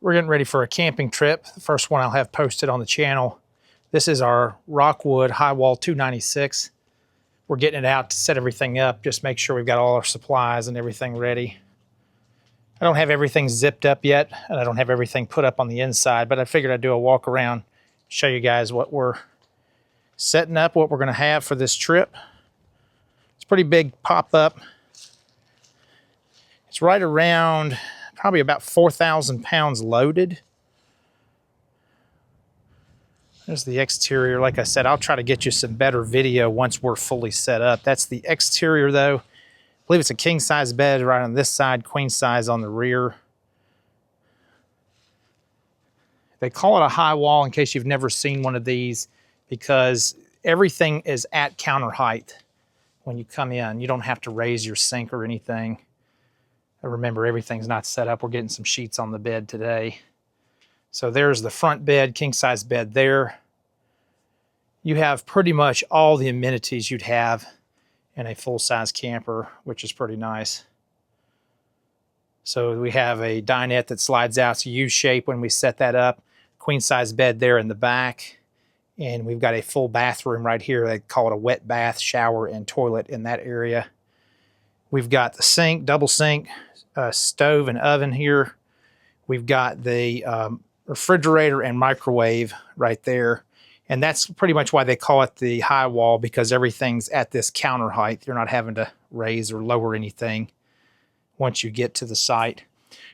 We're getting ready for a camping trip. The first one I'll have posted on the channel. This is our Rockwood Highwall 296. We're getting it out to set everything up, just make sure we've got all our supplies and everything ready. I don't have everything zipped up yet, and I don't have everything put up on the inside, but I figured I'd do a walk around, show you guys what we're setting up, what we're gonna have for this trip. It's a pretty big pop-up. It's right around probably about 4,000 pounds loaded. There's the exterior. Like I said, I'll try to get you some better video once we're fully set up. That's the exterior though. I believe it's a king size bed right on this side, queen size on the rear. They call it a high wall in case you've never seen one of these, because everything is at counter height when you come in. You don't have to raise your sink or anything. Remember, everything's not set up. We're getting some sheets on the bed today. So there's the front bed, king size bed there. You have pretty much all the amenities you'd have in a full-size camper, which is pretty nice. So we have a dinette that slides out to U-shape when we set that up. Queen size bed there in the back. And we've got a full bathroom right here. They call it a wet bath, shower, and toilet in that area. We've got the sink, double sink, stove and oven here. We've got the refrigerator and microwave right there. And that's pretty much why they call it the high wall, because everything's at this counter height. You're not having to raise or lower anything once you get to the site.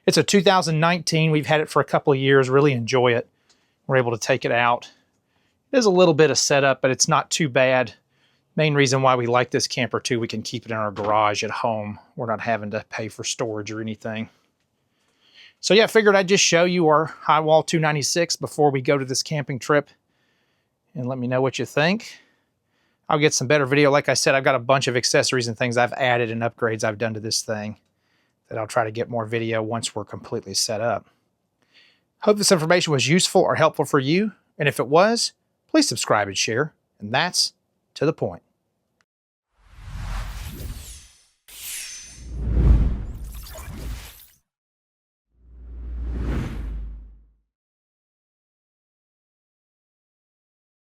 It's a 2019. We've had it for a couple of years, really enjoy it. We're able to take it out. There's a little bit of setup, but it's not too bad. Main reason why we like this camper too, we can keep it in our garage at home. We're not having to pay for storage or anything. So yeah, I figured I'd just show you our Highwall 296 before we go to this camping trip, and let me know what you think. I'll get some better video. Like I said, I've got a bunch of accessories and things I've added and upgrades I've done to this thing that I'll try to get more video once we're completely set up. Hope this information was useful or helpful for you, and if it was, please subscribe and share, and that's to the point.